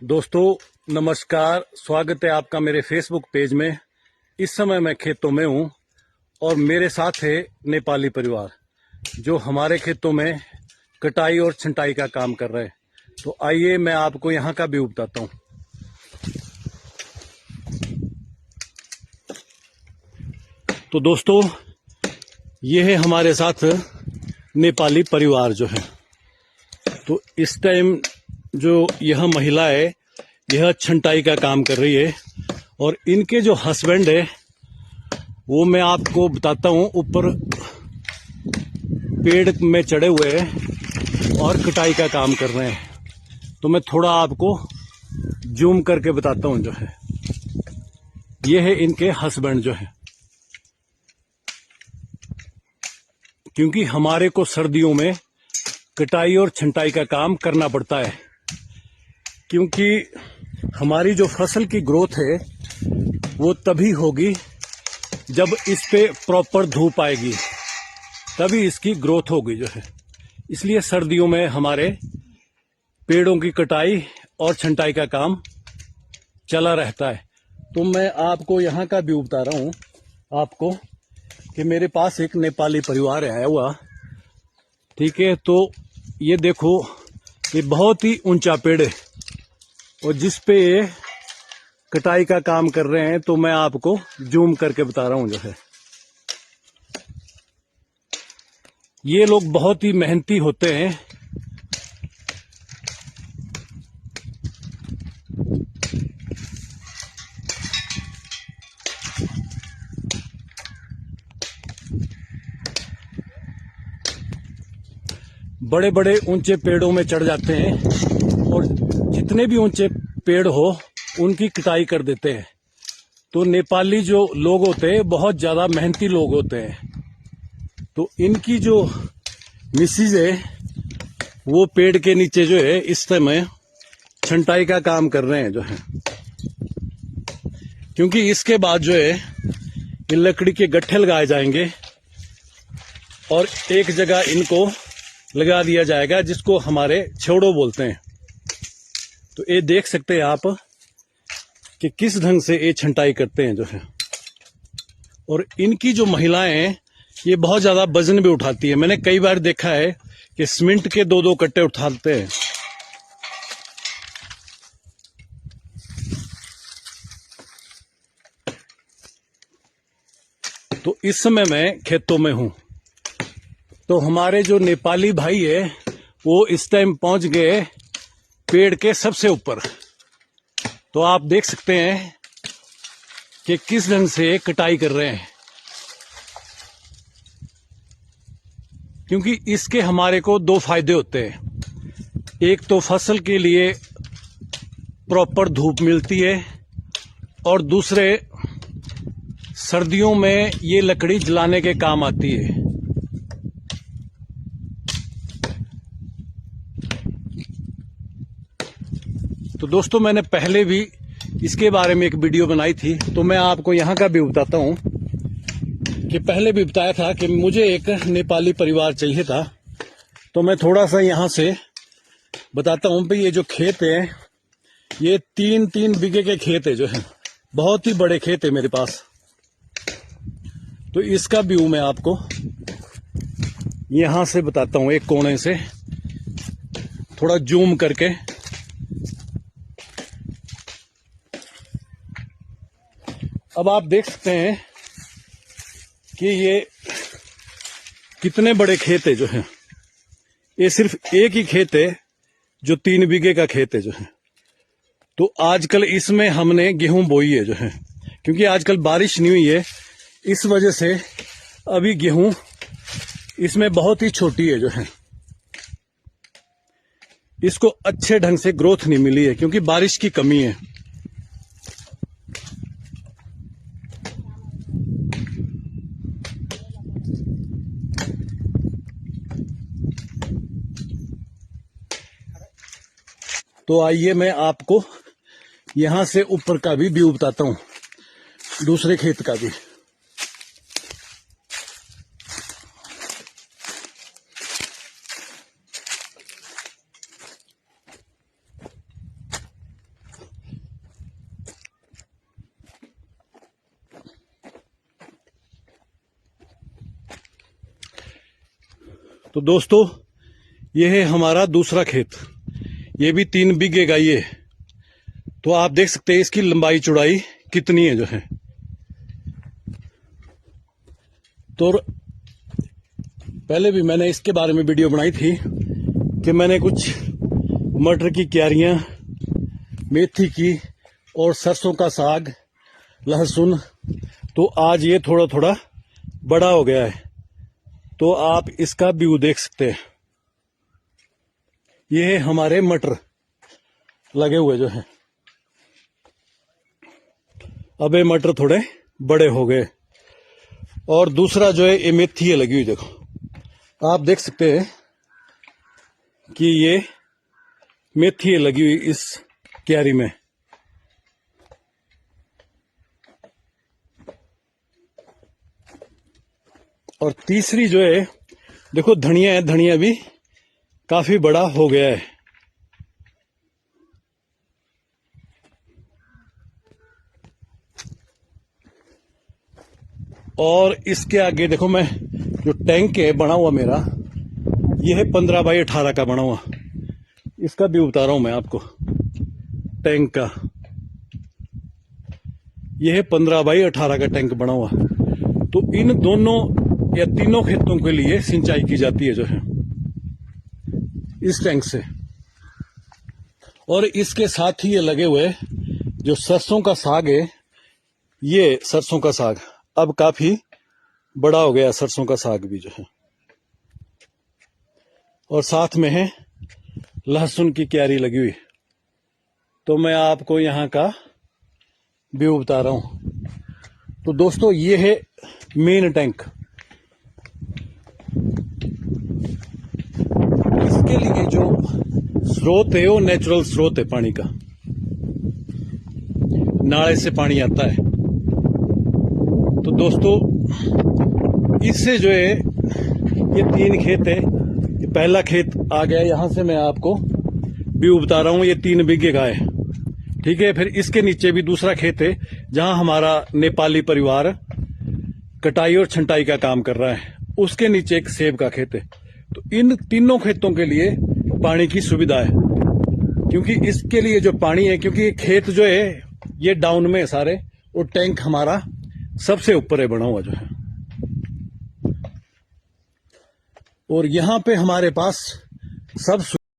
दोस्तों नमस्कार। स्वागत है आपका मेरे फेसबुक पेज में। इस समय मैं खेतों में हूँ और मेरे साथ है नेपाली परिवार जो हमारे खेतों में कटाई और छंटाई का काम कर रहे हैं। तो आइए मैं आपको यहाँ का व्यू बताता हूँ। तो दोस्तों ये है हमारे साथ नेपाली परिवार जो है। तो इस टाइम जो यह महिला है यह छंटाई का काम कर रही है और इनके जो हस्बैंड है वो मैं आपको बताता हूँ, ऊपर पेड़ में चढ़े हुए हैं और कटाई का काम कर रहे हैं। तो मैं थोड़ा आपको जूम करके बताता हूँ। जो है ये है इनके हस्बैंड जो है, क्योंकि हमारे को सर्दियों में कटाई और छंटाई का काम करना पड़ता है, क्योंकि हमारी जो फसल की ग्रोथ है वो तभी होगी जब इस पे प्रॉपर धूप आएगी, तभी इसकी ग्रोथ होगी जो है। इसलिए सर्दियों में हमारे पेड़ों की कटाई और छंटाई का काम चला रहता है। तो मैं आपको यहाँ का व्यू बता रहा हूँ आपको कि मेरे पास एक नेपाली परिवार आया हुआ, ठीक है। तो ये देखो, ये बहुत ही ऊंचा पेड़ है और जिस पे ये कटाई का काम कर रहे हैं। तो मैं आपको जूम करके बता रहा हूं। जो है ये लोग बहुत ही मेहनती होते हैं। बड़े बड़े ऊंचे पेड़ों में चढ़ जाते हैं और जितने भी ऊंचे पेड़ हो उनकी कटाई कर देते हैं। तो नेपाली जो लोग होते हैं बहुत ज्यादा मेहनती लोग होते हैं। तो इनकी जो मिसिज है वो पेड़ के नीचे जो है इस समय छंटाई का काम कर रहे हैं जो है, क्योंकि इसके बाद जो है इन लकड़ी के गट्ठे लगाए जाएंगे और एक जगह इनको लगा दिया जाएगा, जिसको हमारे छेवड़ो बोलते हैं। तो ये देख सकते हैं आप कि किस ढंग से ये छंटाई करते हैं जो है। और इनकी जो महिलाएं हैं ये बहुत ज्यादा वजन भी उठाती है। मैंने कई बार देखा है कि सीमेंट के 2-2 कट्टे उठाते हैं। तो इस समय मैं खेतों में हूं। तो हमारे जो नेपाली भाई है वो इस टाइम पहुंच गए पेड़ के सबसे ऊपर। तो आप देख सकते हैं कि किस ढंग से कटाई कर रहे हैं, क्योंकि इसके हमारे को 2 फायदे होते हैं। एक तो फसल के लिए प्रॉपर धूप मिलती है और दूसरे सर्दियों में ये लकड़ी जलाने के काम आती है। तो दोस्तों मैंने पहले भी इसके बारे में एक वीडियो बनाई थी, तो मैं आपको यहाँ का भी बताता हूँ कि पहले भी बताया था कि मुझे एक नेपाली परिवार चाहिए था। तो मैं थोड़ा सा यहाँ से बताता हूँ भाई, ये जो खेत है ये 3-3 बीघे के खेत है जो है, बहुत ही बड़े खेत है मेरे पास। तो इसका व्यू मैं आपको यहाँ से बताता हूँ, एक कोने से थोड़ा जूम करके। अब आप देख सकते हैं कि ये कितने बड़े खेत है जो है। ये सिर्फ एक ही खेत है जो 3 बीघे का खेत है जो है। तो आजकल इसमें हमने गेहूं बोई है जो है, क्योंकि आजकल बारिश नहीं हुई है, इस वजह से अभी गेहूं इसमें बहुत ही छोटी है जो है। इसको अच्छे ढंग से ग्रोथ नहीं मिली है क्योंकि बारिश की कमी है। तो आइए मैं आपको यहां से ऊपर का भी व्यू बताता हूं, दूसरे खेत का भी। तो दोस्तों ये है हमारा दूसरा खेत, ये भी 3 बीघे का ये। तो आप देख सकते हैं इसकी लंबाई चौड़ाई कितनी है जो है। तो पहले भी मैंने इसके बारे में वीडियो बनाई थी कि मैंने कुछ मटर की क्यारियां, मेथी की और सरसों का साग, लहसुन, तो आज ये थोड़ा थोड़ा बड़ा हो गया है। तो आप इसका व्यू देख सकते हैं। ये है हमारे मटर लगे हुए जो है। अब ये मटर थोड़े बड़े हो गए। और दूसरा जो है ये मेथी है लगी हुई, देखो आप देख सकते हैं कि ये मेथी है लगी हुई इस क्यारी में। और तीसरी जो है देखो धनिया है, धनिया भी काफी बड़ा हो गया है। और इसके आगे देखो, मैं जो टैंक है बना हुआ मेरा, ये है 15 बाई 18 का बना हुआ। इसका भी बता रहा हूं मैं आपको, टैंक का। ये है 15 बाई 18 का टैंक बना हुआ। तो इन दोनों या तीनों खेतों के लिए सिंचाई की जाती है जो है इस टैंक से। और इसके साथ ही ये लगे हुए जो सरसों का साग है, ये सरसों का साग अब काफी बड़ा हो गया, सरसों का साग भी जो है। और साथ में है लहसुन की क्यारी लगी हुई। तो मैं आपको यहाँ का व्यू बता रहा हूं। तो दोस्तों ये है मेन टैंक। इसके लिए जो स्रोत है वो नेचुरल स्रोत है पानी का, नाले से पानी आता है। तो दोस्तों इससे जो है ये 3 खेत है। ये पहला खेत आ गया, यहां से मैं आपको व्यू बता रहा हूं, ये 3 बीघे का है, ठीक है। फिर इसके नीचे भी दूसरा खेत है जहां हमारा नेपाली परिवार कटाई और छंटाई का काम कर रहा है। उसके नीचे एक सेब का खेत है। तो इन तीनों खेतों के लिए पानी की सुविधा है, क्योंकि इसके लिए जो पानी है, क्योंकि खेत जो है ये डाउन में है सारे, और टैंक हमारा सबसे ऊपर है बना हुआ जो है। और यहां पे हमारे पास सब